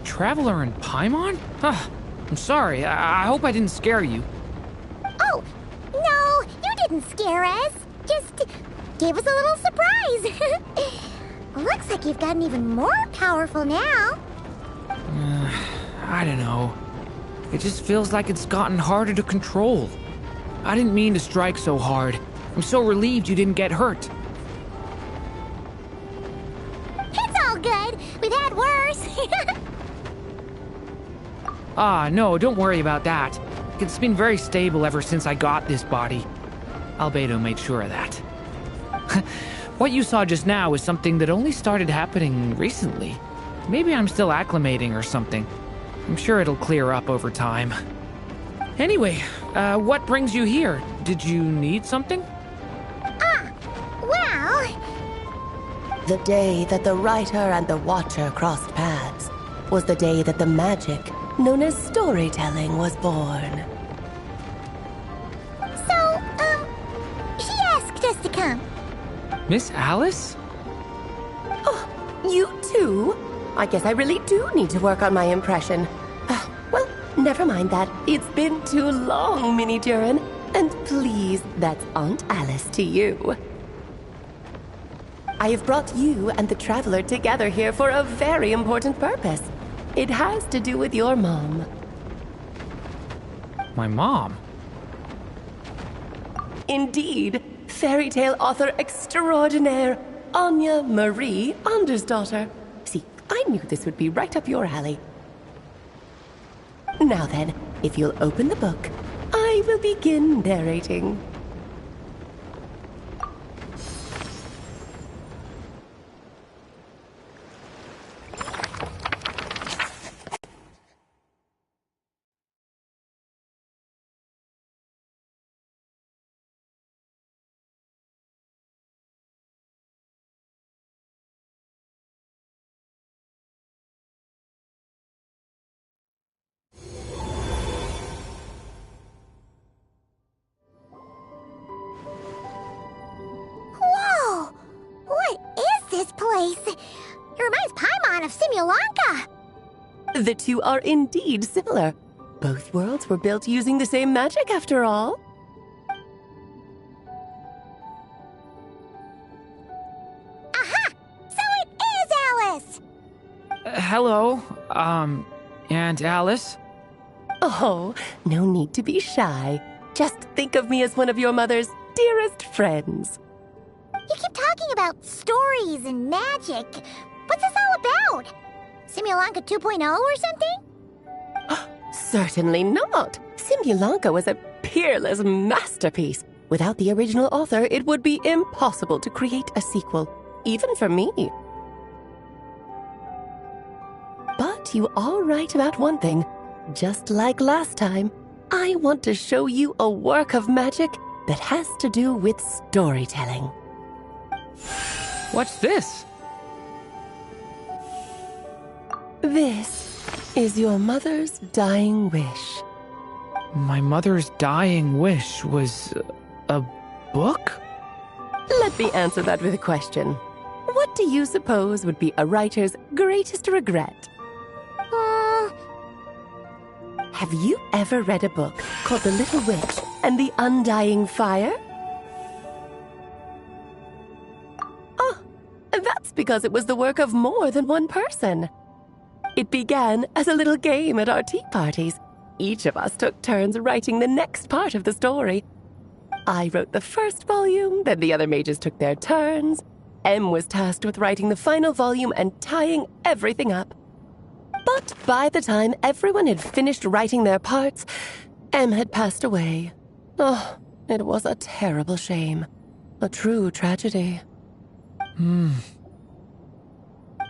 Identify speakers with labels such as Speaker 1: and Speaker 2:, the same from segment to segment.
Speaker 1: Traveler in Paimon? I'm sorry. I hope I didn't scare you.
Speaker 2: Oh, no, you didn't scare us. Just gave us a little surprise. Looks like you've gotten even more powerful now.
Speaker 1: I don't know. It just feels like it's gotten harder to control. I didn't mean to strike so hard. I'm so relieved you didn't get hurt.
Speaker 2: It's all good. We've had worse.
Speaker 1: No, don't worry about that. It's been very stable ever since I got this body. Albedo made sure of that. What you saw just now is something that only started happening recently. Maybe I'm still acclimating or something. I'm sure it'll clear up over time. Anyway, what brings you here? Did you need something?
Speaker 2: Well...
Speaker 3: The day that the writer and the watcher crossed paths was the day that the magic known as storytelling was born.
Speaker 2: So, she asked us to come.
Speaker 1: Miss Alice?
Speaker 3: Oh, you too? I guess I really do need to work on my impression. Well, never mind that. It's been too long, Minnie Duran. And please, that's Aunt Alice to you. I have brought you and the Traveler together here for a very important purpose. It has to do with your mom.
Speaker 1: My mom?
Speaker 3: Indeed, fairy tale author extraordinaire, Anya Marie Andersdottir. See, I knew this would be right up your alley. Now then, if you'll open the book, I will begin narrating.
Speaker 2: Whoa! What is this place? It reminds Paimon of Simulanka.
Speaker 3: The two are indeed similar. Both worlds were built using the same magic, after all.
Speaker 2: Aha! So it is Alice!
Speaker 1: Hello, Aunt Alice?
Speaker 3: Oh, no need to be shy. Just think of me as one of your mother's dearest friends.
Speaker 2: You keep talking about stories and magic. What's this all about? Simulanka 2.0 or something?
Speaker 3: Certainly not. Simulanka was a peerless masterpiece. Without the original author, it would be impossible to create a sequel, even for me. But you are right about one thing. Just like last time, I want to show you a work of magic that has to do with storytelling.
Speaker 1: What's this?
Speaker 3: This is your mother's dying wish.
Speaker 1: My mother's dying wish was a book?
Speaker 3: Let me answer that with a question. What do you suppose would be a writer's greatest regret? Have you ever read a book called The Little Witch and the Undying Fire? Oh, that's because it was the work of more than one person. It began as a little game at our tea parties. Each of us took turns writing the next part of the story. I wrote the first volume, then the other mages took their turns. Em was tasked with writing the final volume and tying everything up. But by the time everyone had finished writing their parts, Em had passed away. Oh, it was a terrible shame. A true tragedy.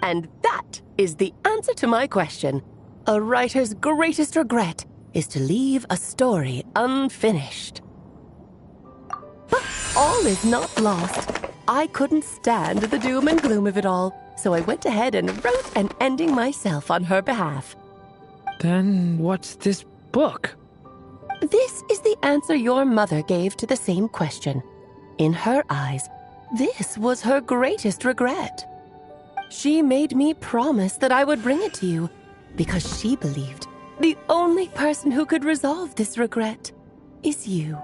Speaker 3: And that is the answer to my question. A writer's greatest regret is to leave a story unfinished. But all is not lost. I couldn't stand the doom and gloom of it all, so I went ahead and wrote an ending myself on her behalf.
Speaker 1: Then what's this book?
Speaker 3: This is the answer your mother gave to the same question. In her eyes, This was her greatest regret. She made me promise that I would bring it to you because she believed the only person who could resolve this regret is you.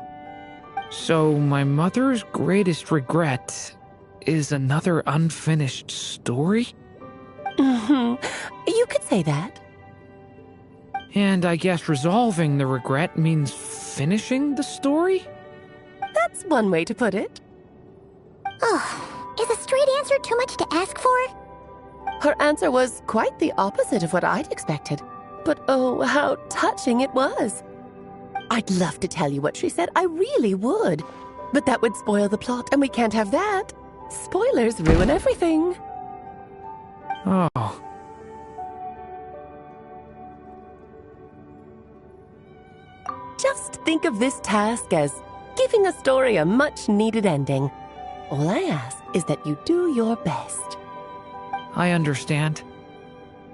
Speaker 1: So my mother's greatest regret is another unfinished story?
Speaker 3: You could say that.
Speaker 1: And I guess resolving the regret means finishing the story?
Speaker 3: That's one way to put it.
Speaker 2: Oh, is a straight answer too much to ask for?
Speaker 3: Her answer was quite the opposite of what I'd expected. But oh, how touching it was. I'd love to tell you what she said, I really would. But that would spoil the plot, and we can't have that. Spoilers ruin everything.
Speaker 1: Oh.
Speaker 3: Just think of this task as giving a story a much-needed ending. All I ask is that you do your best.
Speaker 1: I understand.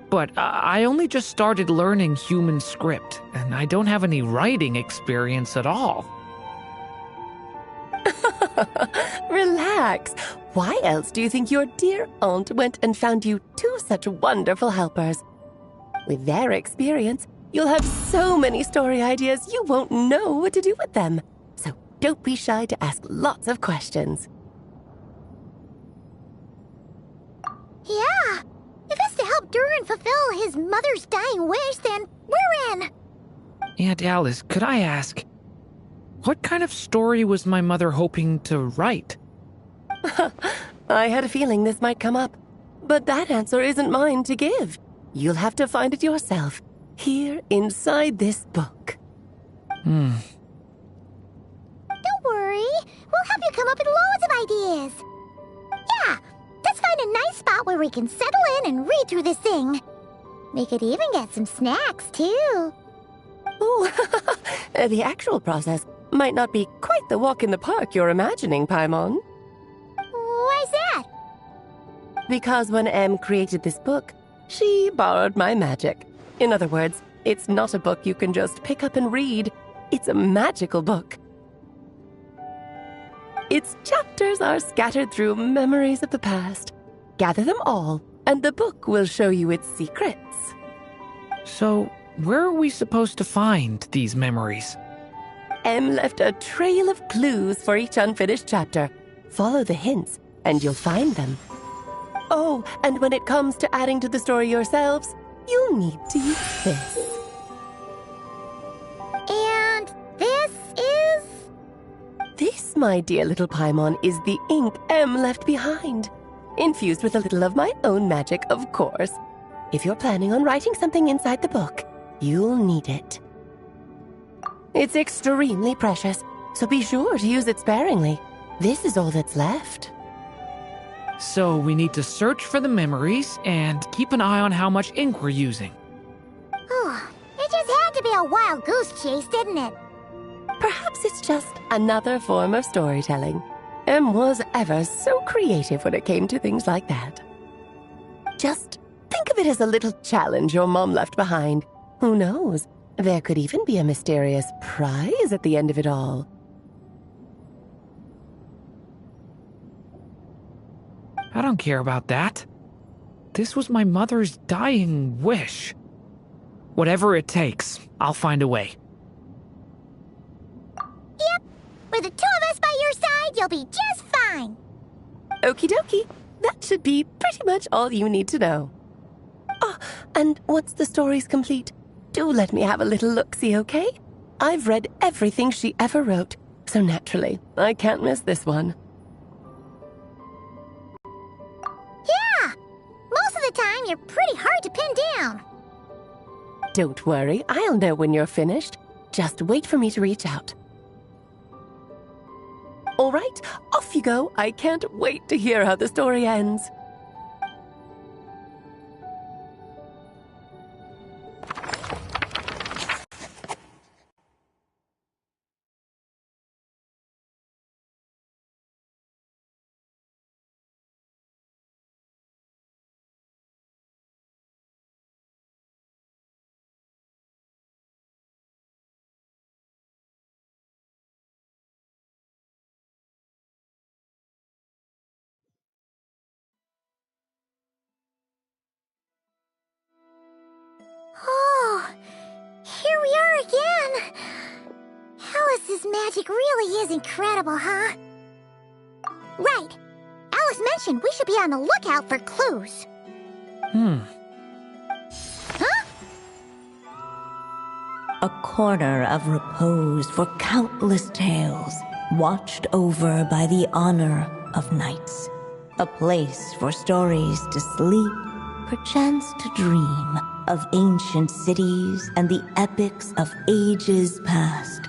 Speaker 1: But I only just started learning human script, and I don't have any writing experience at all.
Speaker 3: Relax. Why else do you think your dear aunt went and found you two such wonderful helpers? With their experience, you'll have so many story ideas you won't know what to do with them. So don't be shy to ask lots of questions.
Speaker 2: Yeah. If it's to help Durin fulfill his mother's dying wish, then we're in.
Speaker 1: Aunt Alice, could I ask, what kind of story was my mother hoping to write?
Speaker 3: I had a feeling this might come up, but that answer isn't mine to give. You'll have to find it yourself, here inside this book.
Speaker 2: Don't worry. We'll help you come up with loads of ideas. Yeah, let's find a nice spot where we can settle in and read through this thing. We could even get some snacks, too.
Speaker 3: Oh, the actual process might not be quite the walk in the park you're imagining, Paimon.
Speaker 2: Why's that?
Speaker 3: Because when Em created this book, she borrowed my magic. In other words, it's not a book you can just pick up and read. It's a magical book. Its chapters are scattered through memories of the past. Gather them all, and the book will show you its secrets.
Speaker 1: So, where are we supposed to find these memories?
Speaker 3: Em left a trail of clues for each unfinished chapter. Follow the hints, and you'll find them. Oh, and when it comes to adding to the story yourselves, you'll need to use this.
Speaker 2: And this is...
Speaker 3: This, my dear little Paimon, is the ink Em left behind. Infused with a little of my own magic, of course. If you're planning on writing something inside the book, you'll need it. It's extremely precious, so be sure to use it sparingly. This is all that's left.
Speaker 1: So we need to search for the memories and keep an eye on how much ink we're using.
Speaker 2: Oh, it just had to be a wild goose chase, didn't it?
Speaker 3: Perhaps it's just another form of storytelling. Em was ever so creative when it came to things like that. Just think of it as a little challenge your mom left behind. Who knows? There could even be a mysterious prize at the end of it all.
Speaker 1: I don't care about that. This was my mother's dying wish. Whatever it takes, I'll find a way.
Speaker 2: Yep. With the two of us by your side, you'll be just fine.
Speaker 3: Okie dokie. That should be pretty much all you need to know. Oh, and once the story's complete, do let me have a little look-see, okay? I've read everything she ever wrote, so naturally, I can't miss this one.
Speaker 2: Yeah. Most of the time, you're pretty hard to pin down.
Speaker 3: Don't worry, I'll know when you're finished. Just wait for me to reach out. All right, off you go. I can't wait to hear how the story ends.
Speaker 2: Alice's magic really is incredible, huh? Right. Alice mentioned we should be on the lookout for clues. Huh?
Speaker 4: A corner of repose for countless tales, watched over by the honor of knights. A place for stories to sleep, perchance to dream of ancient cities and the epics of ages past.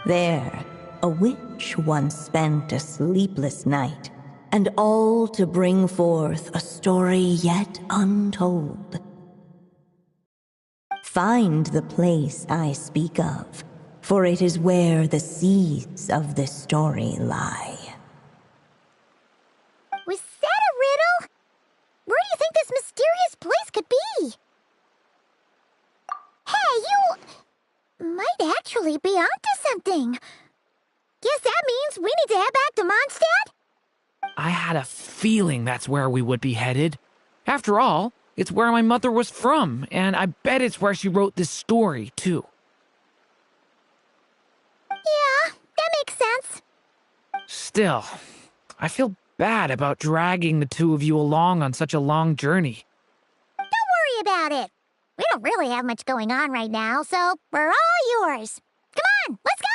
Speaker 4: There, a witch once spent a sleepless night, and all to bring forth a story yet untold. Find the place I speak of, for it is where the seeds of this story lie.
Speaker 2: Was that a riddle? Where do you think this mysterious place could be? Hey, you might actually be onto something. Guess that means we need to head back to Mondstadt?
Speaker 1: I had a feeling that's where we would be headed. After all, it's where my mother was from, and I bet it's where she wrote this story, too.
Speaker 2: Yeah, that makes sense.
Speaker 1: Still, I feel bad about dragging the two of you along on such a long journey.
Speaker 2: Don't worry about it. We don't really have much going on right now, so we're all yours. Come on, let's go!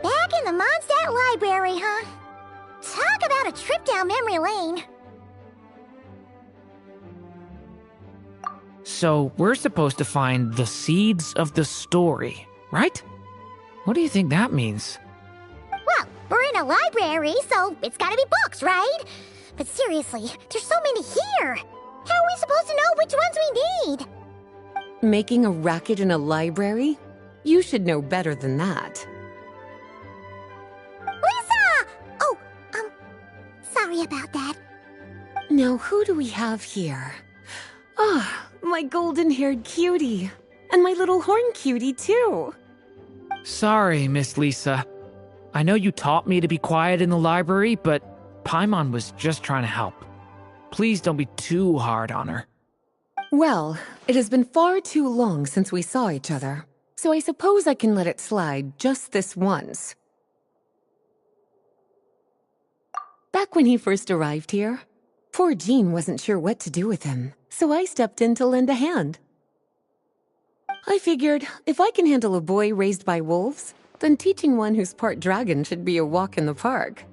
Speaker 2: Back in the Mondstadt Library, huh? Talk about a trip down memory lane.
Speaker 1: So, we're supposed to find the seeds of the story, right? What do you think that means?
Speaker 2: Well, we're in a library, so it's gotta be books, right? But seriously, there's so many here. How are we supposed to know which ones we need?
Speaker 3: Making a racket in a library? You should know better than that.
Speaker 2: Lisa! Oh, sorry about that.
Speaker 3: Now, who do we have here? Ah, my golden-haired cutie. And my little horn cutie, too.
Speaker 1: Sorry, Miss Lisa. I know you taught me to be quiet in the library, but Paimon was just trying to help. Please don't be too hard on her.
Speaker 3: Well, it has been far too long since we saw each other, so I suppose I can let it slide just this once. Back when he first arrived here, poor Jean wasn't sure what to do with him, so I stepped in to lend a hand. I figured, if I can handle a boy raised by wolves, then teaching one who's part dragon should be a walk in the park.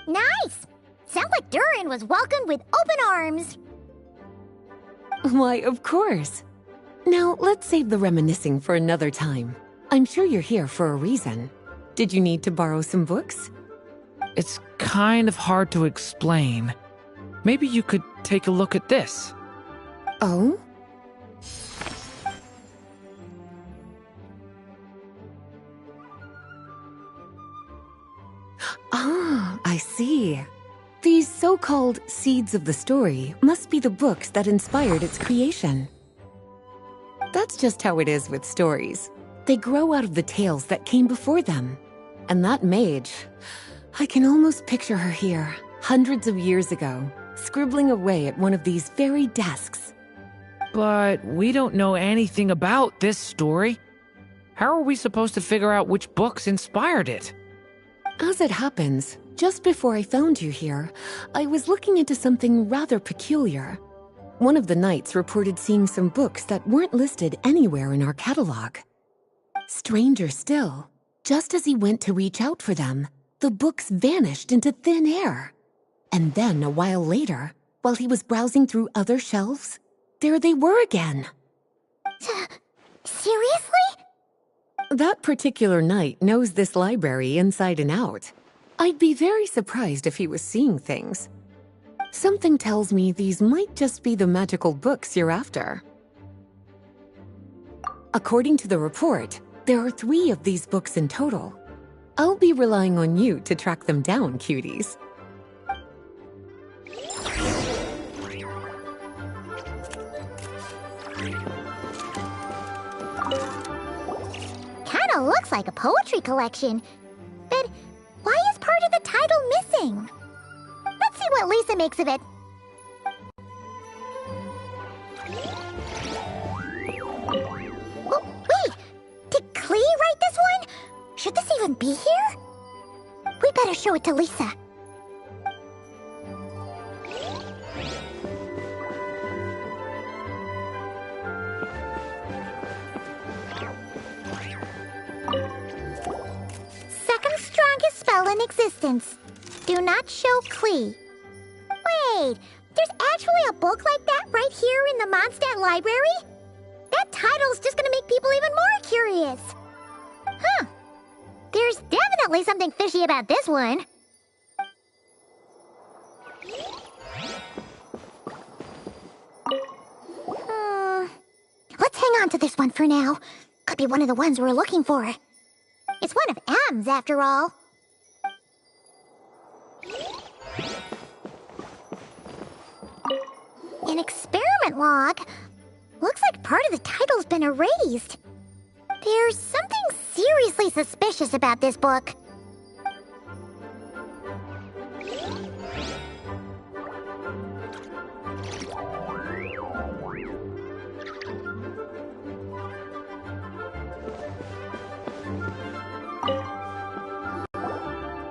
Speaker 2: Nice! Sounds like Durin was welcomed with open arms.
Speaker 3: Why, of course. Now, let's save the reminiscing for another time. I'm sure you're here for a reason. Did you need to borrow some books?
Speaker 1: It's kind of hard to explain. Maybe you could take a look at this.
Speaker 3: Oh? Ah, I see. These so-called seeds of the story must be the books that inspired its creation. That's just how it is with stories. They grow out of the tales that came before them. And that mage, I can almost picture her here, hundreds of years ago, scribbling away at one of these very desks.
Speaker 1: But we don't know anything about this story. How are we supposed to figure out which books inspired it?
Speaker 3: As it happens, just before I found you here, I was looking into something rather peculiar. One of the knights reported seeing some books that weren't listed anywhere in our catalog. Stranger still, just as he went to reach out for them, the books vanished into thin air. And then, a while later, while he was browsing through other shelves, there they were again.
Speaker 2: Seriously?
Speaker 3: That particular knight knows this library inside and out. I'd be very surprised if he was seeing things. Something tells me these might just be the magical books you're after. According to the report, there are 3 of these books in total. I'll be relying on you to track them down, cuties.
Speaker 2: Kinda looks like a poetry collection. But why is part of the title missing? Let's see what Lisa makes of it. Oh, wait! Did Klee write this one? Should this even be here? We better show it to Lisa. Second strongest spell in existence. Do not show Klee. Wait, there's actually a book like that right here in the Mondstadt library? That title's just gonna make people even more curious. Huh. There's definitely something fishy about this one. Let's hang on to this one for now. Could be one of the ones we're looking for. It's one of M's, after all. An experiment log. Looks like part of the title's been erased. There's something seriously suspicious about this book.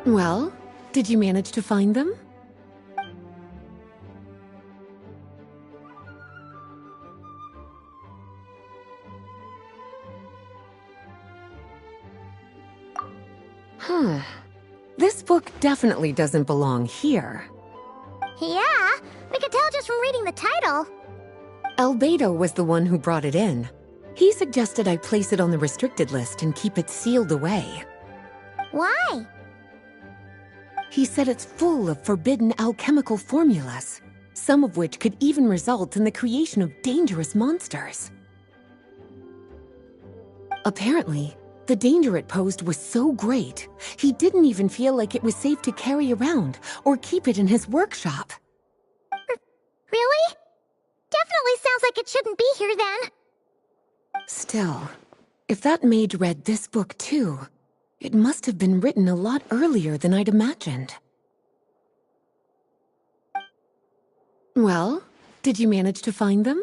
Speaker 3: Well, did you manage to find them? Huh. This book definitely doesn't belong here.
Speaker 2: Yeah, we can tell just from reading the title.
Speaker 3: Rubedo was the one who brought it in. He suggested I place it on the restricted list and keep it sealed away.
Speaker 2: Why?
Speaker 3: He said it's full of forbidden alchemical formulas, some of which could even result in the creation of dangerous monsters. Apparently, the danger it posed was so great, he didn't even feel like it was safe to carry around or keep it in his workshop.
Speaker 2: Really? Definitely sounds like it shouldn't be here then.
Speaker 3: Still, if that mage read this book too, it must have been written a lot earlier than I'd imagined. Well, did you manage to find them?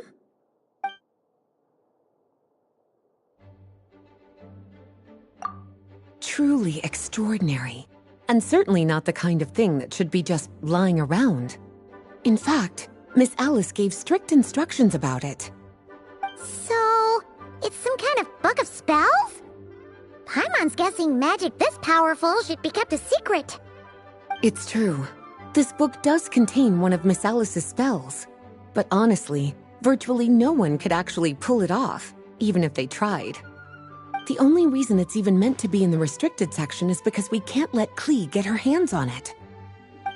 Speaker 3: Truly extraordinary, and certainly not the kind of thing that should be just lying around. In fact, Miss Alice gave strict instructions about it.
Speaker 2: So, it's some kind of book of spells? Paimon's guessing magic this powerful should be kept a secret.
Speaker 3: It's true. This book does contain one of Miss Alice's spells. But honestly, virtually no one could actually pull it off, even if they tried. The only reason it's even meant to be in the restricted section is because we can't let Klee get her hands on it.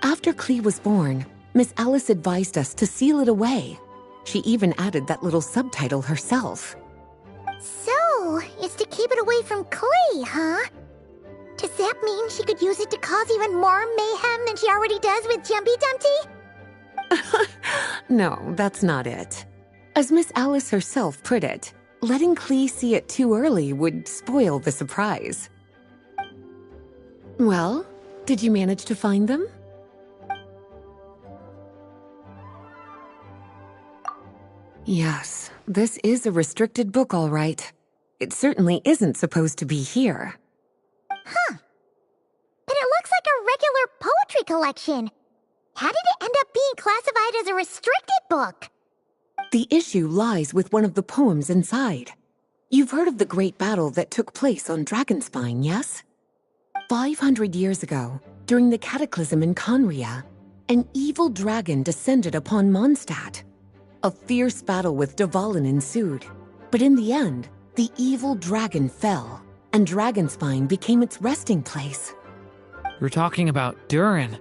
Speaker 3: After Klee was born, Miss Alice advised us to seal it away. She even added that little subtitle herself.
Speaker 2: So, it's to keep it away from Klee, huh? Does that mean she could use it to cause even more mayhem than she already does with Jumpy Dumpty?
Speaker 3: No, that's not it. As Miss Alice herself put it, letting Klee see it too early would spoil the surprise. Well, did you manage to find them?
Speaker 5: Yes, this is a restricted book, all right. It certainly isn't supposed to be here.
Speaker 2: Huh. But it looks like a regular poetry collection. How did it end up being classified as a restricted book?
Speaker 5: The issue lies with one of the poems inside. You've heard of the great battle that took place on Dragonspine, yes? 500 years ago, during the cataclysm in Conria, an evil dragon descended upon Mondstadt. A fierce battle with Dvalin ensued, but in the end, the evil dragon fell, and Dragonspine became its resting place.
Speaker 1: You're talking about Durin.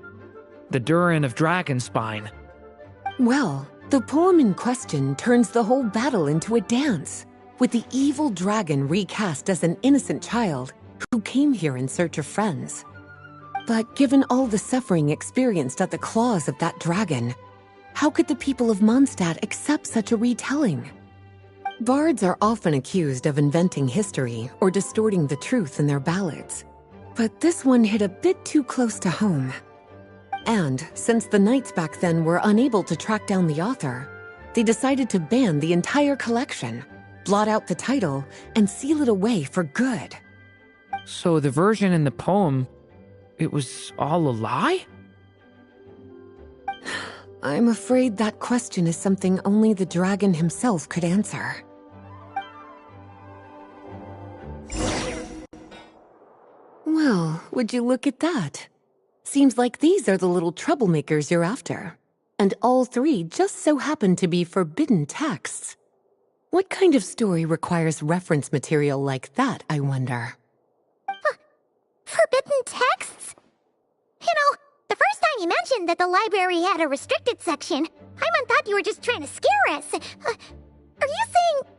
Speaker 1: The Durin of Dragonspine.
Speaker 5: Well, the poem in question turns the whole battle into a dance, with the evil dragon recast as an innocent child who came here in search of friends. But given all the suffering experienced at the claws of that dragon, how could the people of Mondstadt accept such a retelling? Bards are often accused of inventing history or distorting the truth in their ballads, but this one hit a bit too close to home. And since the knights back then were unable to track down the author, they decided to ban the entire collection, blot out the title, and seal it away for good.
Speaker 1: So the version in the poem, it was all a lie?
Speaker 5: I'm afraid that question is something only the dragon himself could answer. Well, would you look at that? Seems like these are the little troublemakers you're after. And all three just so happen to be forbidden texts. What kind of story requires reference material like that, I wonder?
Speaker 2: Forbidden texts? You know, the first time you mentioned that the library had a restricted section, I thought you were just trying to scare us. Are you saying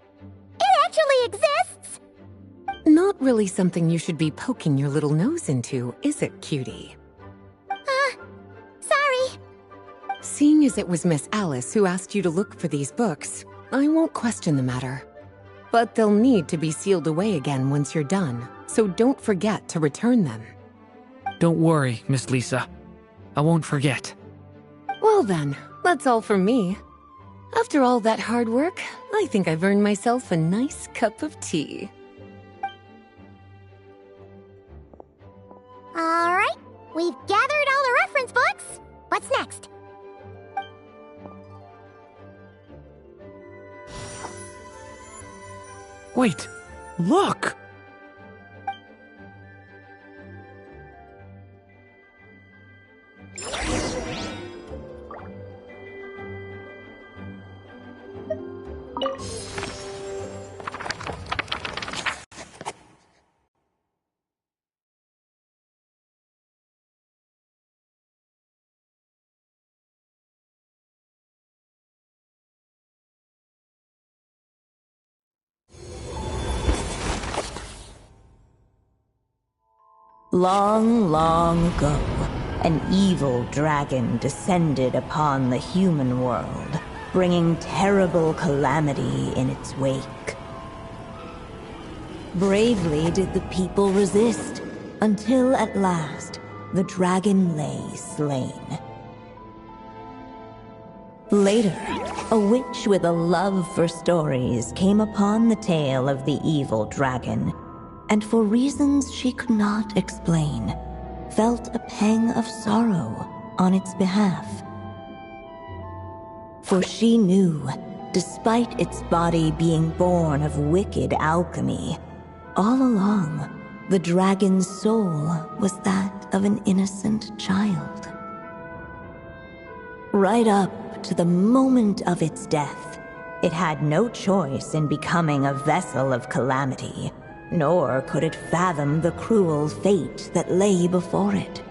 Speaker 2: it actually exists?
Speaker 5: Not really something you should be poking your little nose into, is it, cutie?
Speaker 2: Sorry.
Speaker 5: Seeing as it was Miss Alice who asked you to look for these books, I won't question the matter. But they'll need to be sealed away again once you're done, so don't forget to return them.
Speaker 1: Don't worry, Miss Lisa. I won't forget.
Speaker 5: Well then, that's all from me. After all that hard work, I think I've earned myself a nice cup of tea.
Speaker 2: Alright, we've gathered all the reference books. What's next?
Speaker 1: Wait, look!
Speaker 4: Long, long ago, an evil dragon descended upon the human world, bringing terrible calamity in its wake. Bravely did the people resist, until at last, the dragon lay slain. Later, a witch with a love for stories came upon the tale of the evil dragon, and for reasons she could not explain, felt a pang of sorrow on its behalf. For she knew, despite its body being born of wicked alchemy, all along, the dragon's soul was that of an innocent child. Right up to the moment of its death, it had no choice in becoming a vessel of calamity, nor could it fathom the cruel fate that lay before it.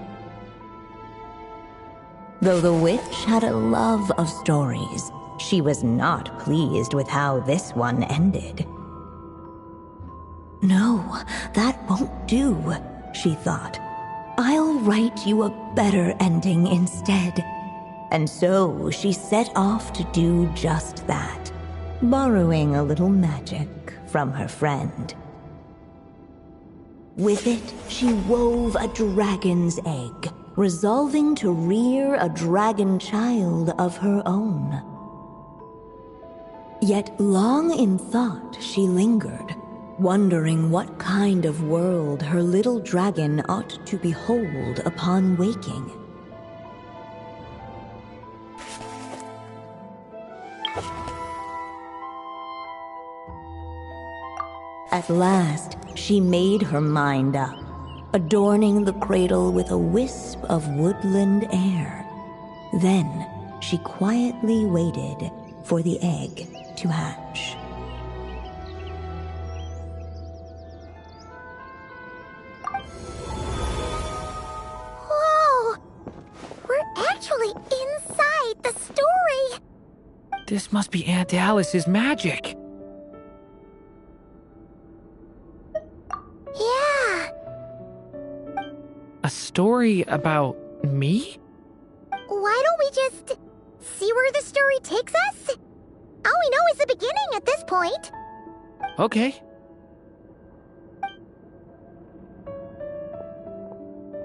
Speaker 4: Though the witch had a love of stories, she was not pleased with how this one ended. No, that won't do, she thought. I'll write you a better ending instead. And so she set off to do just that, borrowing a little magic from her friend. With it, she wove a dragon's egg, resolving to rear a dragon child of her own. Yet long in thought she lingered, wondering what kind of world her little dragon ought to behold upon waking. At last, she made her mind up, adorning the cradle with a wisp of woodland air. Then she quietly waited for the egg to hatch.
Speaker 2: Whoa! We're actually inside the story!
Speaker 1: This must be Aunt Alice's magic.
Speaker 2: Yeah.
Speaker 1: A story about me?
Speaker 2: Why don't we just see where the story takes us? All we know is the beginning at this point.
Speaker 1: Okay.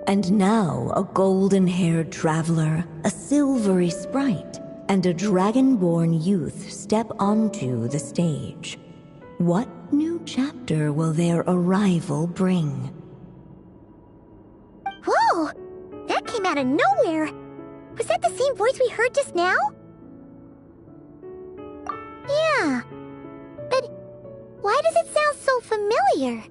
Speaker 4: And now a golden-haired traveler, a silvery sprite, and a dragon-born youth step onto the stage. What new chapter will their arrival bring?
Speaker 2: Whoa! That came out of nowhere! Was that the same voice we heard just now? Yeah. But why does it sound so familiar?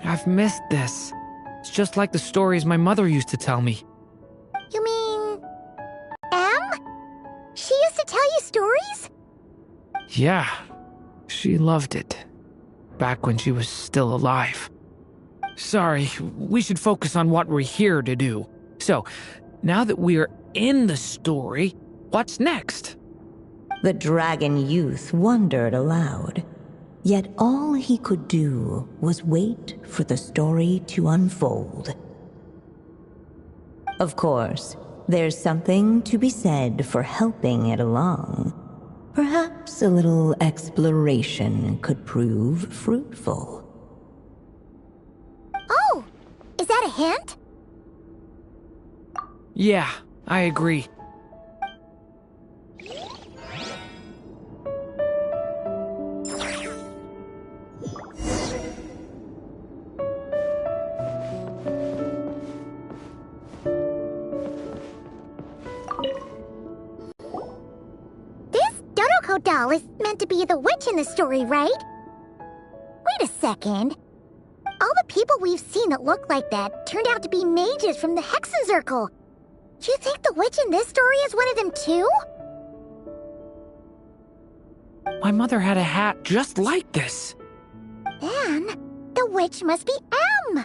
Speaker 1: I've missed this. It's just like the stories my mother used to tell me.
Speaker 2: You mean... Em? She used to tell you stories?
Speaker 1: Yeah, she loved it. Back when she was still alive. Sorry, we should focus on what we're here to do. So, now that we're in the story, what's next?
Speaker 4: The dragon youth wondered aloud. Yet all he could do was wait for the story to unfold. Of course, there's something to be said for helping it along. Perhaps a little exploration could prove fruitful.
Speaker 2: Oh! Is that a hint?
Speaker 1: Yeah, I agree.
Speaker 2: Draco doll is meant to be the witch in the story, right? Wait a second. All the people we've seen that look like that turned out to be mages from the Hexen Circle. Do you think the witch in this story is one of them too?
Speaker 1: My mother had a hat just like this.
Speaker 2: Then, the witch must be Em.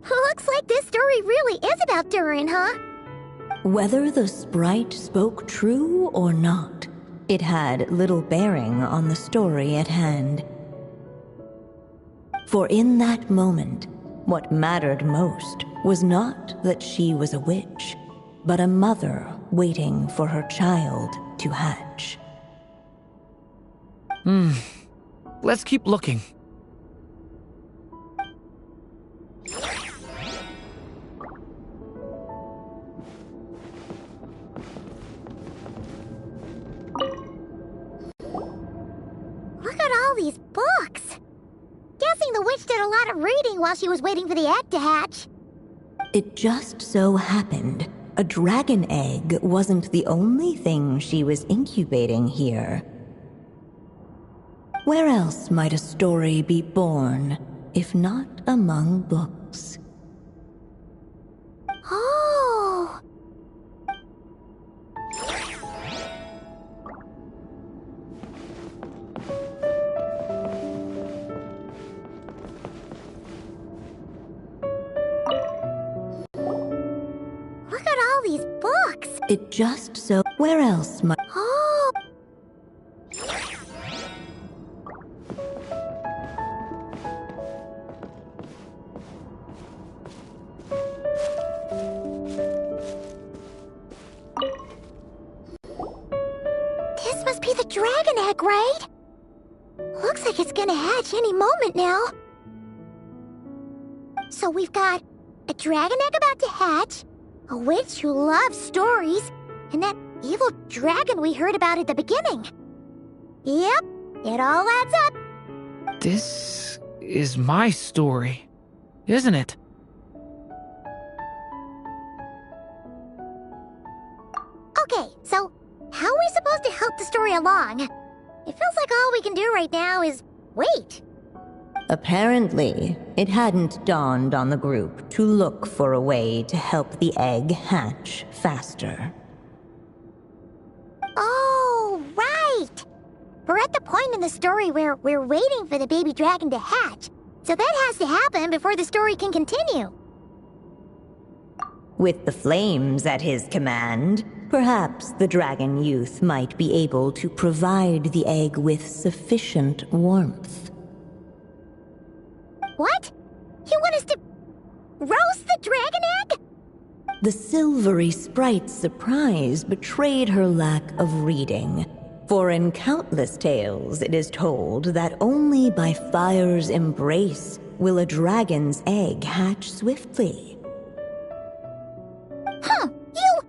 Speaker 2: Looks like this story really is about Durin, huh?
Speaker 4: Whether the sprite spoke true or not, it had little bearing on the story at hand. For in that moment, what mattered most was not that she was a witch, but a mother waiting for her child to hatch.
Speaker 1: Let's keep looking.
Speaker 2: Look at all these books. Guessing the witch did a lot of reading while she was waiting for the egg to hatch.
Speaker 4: It just so happened a dragon egg wasn't the only thing she was incubating here. Where else might a story be born, if not among books?
Speaker 2: Oh! Look at all these books!
Speaker 4: It just so... Where else might...
Speaker 2: Oh! This must be the dragon egg, right? Looks like it's gonna hatch any moment now. So we've got a dragon egg about to hatch, a witch who loves stories, and that evil dragon we heard about at the beginning. Yep, it all adds up.
Speaker 1: This is my story, isn't it?
Speaker 2: Okay, so how are we supposed to help the story along? It feels like all we can do right now is wait.
Speaker 4: Apparently, it hadn't dawned on the group to look for a way to help the egg hatch faster.
Speaker 2: Oh, right! We're at the point in the story where we're waiting for the baby dragon to hatch, so that has to happen before the story can continue.
Speaker 4: With the flames at his command, perhaps the dragon youth might be able to provide the egg with sufficient warmth.
Speaker 2: What? You want us to roast the dragon egg?
Speaker 4: The silvery sprite's surprise betrayed her lack of reading, for in countless tales it is told that only by fire's embrace will a dragon's egg hatch swiftly.
Speaker 2: Huh, you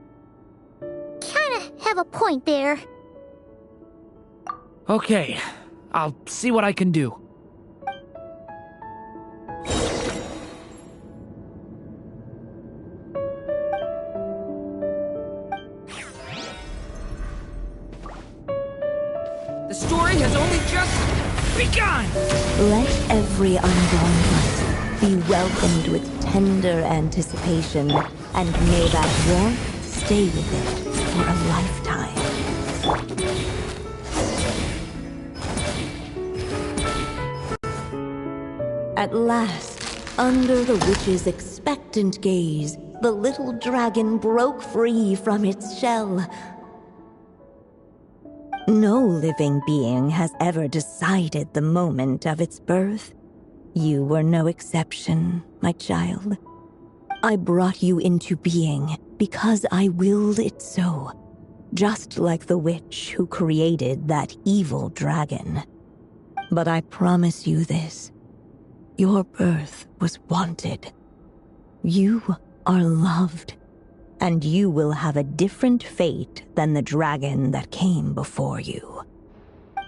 Speaker 2: kinda have a point there.
Speaker 1: Okay, I'll see what I can do. The story has only just begun!
Speaker 4: Let every unborn life be welcomed with tender anticipation, and may that warmth stay with it for a lifetime. At last, under the witch's expectant gaze, the little dragon broke free from its shell. No living being has ever decided the moment of its birth. You were no exception, my child. I brought you into being because I willed it so, just like the witch who created that evil dragon. But I promise you this. Your birth was wanted. You are loved, and you will have a different fate than the dragon that came before you.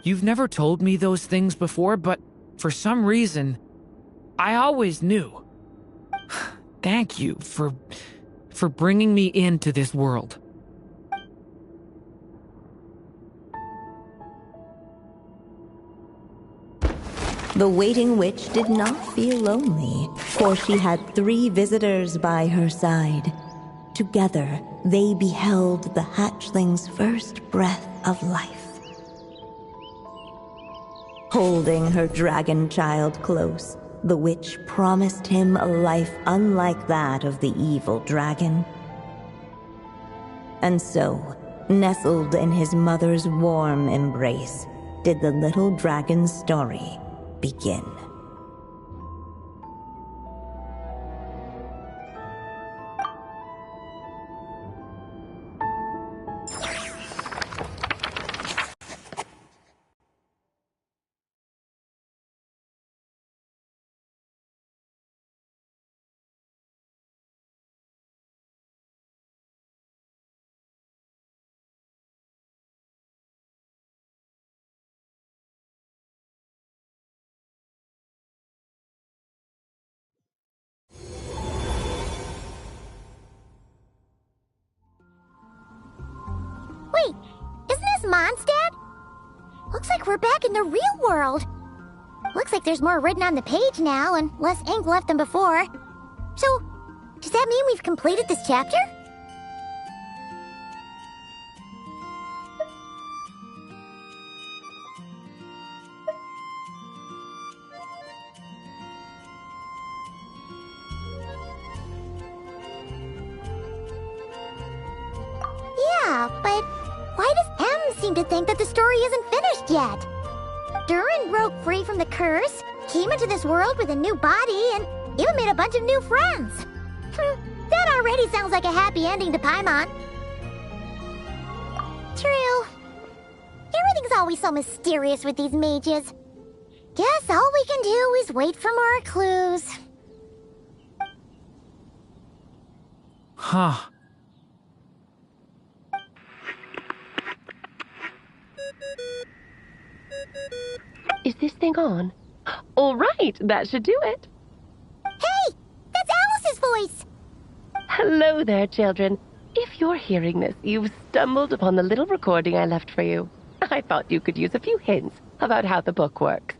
Speaker 1: You've never told me those things before, but for some reason, I always knew. Thank you for bringing me into this world.
Speaker 4: The waiting witch did not feel lonely, for she had 3 visitors by her side. Together, they beheld the hatchling's first breath of life. Holding her dragon child close, the witch promised him a life unlike that of the evil dragon. And so, nestled in his mother's warm embrace, did the little dragon's story begin.
Speaker 2: Wait, isn't this Mondstadt? Looks like we're back in the real world. Looks like there's more written on the page now and less ink left than before. So, does that mean we've completed this chapter? Yeah, but why does M seem to think that the story isn't finished yet? Durin broke free from the curse, came into this world with a new body, and even made a bunch of new friends. That already sounds like a happy ending to Paimon. True. Everything's always so mysterious with these mages. Guess all we can do is wait for more clues.
Speaker 1: Huh.
Speaker 3: Is this thing on? All right, that should do it.
Speaker 2: Hey, that's Alice's voice.
Speaker 3: Hello there, children. If you're hearing this, you've stumbled upon the little recording I left for you. I thought you could use a few hints about how the book works.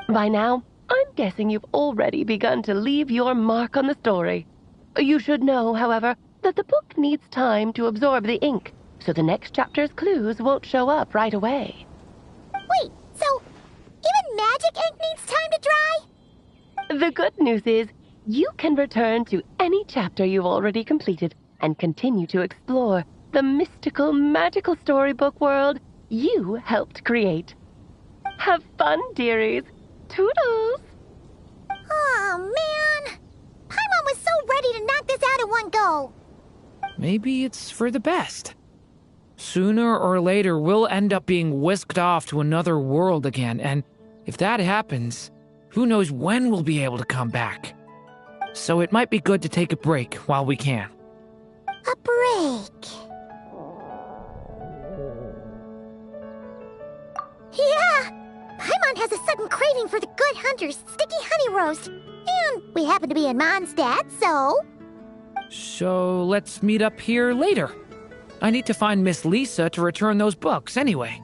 Speaker 3: By now, I'm guessing you've already begun to leave your mark on the story. You should know, however, that the book needs time to absorb the ink, so the next chapter's clues won't show up right away.
Speaker 2: Wait, so even magic ink needs time to dry?
Speaker 3: The good news is, you can return to any chapter you've already completed and continue to explore the mystical, magical storybook world you helped create. Have fun, dearies. Toodles!
Speaker 2: Oh, man. Paimon was so ready to knock this out in one go.
Speaker 1: Maybe it's for the best. Sooner or later, we'll end up being whisked off to another world again, and if that happens, who knows when we'll be able to come back. So it might be good to take a break while we can.
Speaker 2: A break. Yeah! Paimon has a sudden craving for the Good Hunter's sticky honey roast. And we happen to be in Mondstadt, so...
Speaker 1: So let's meet up here later. I need to find Miss Lisa to return those books anyway.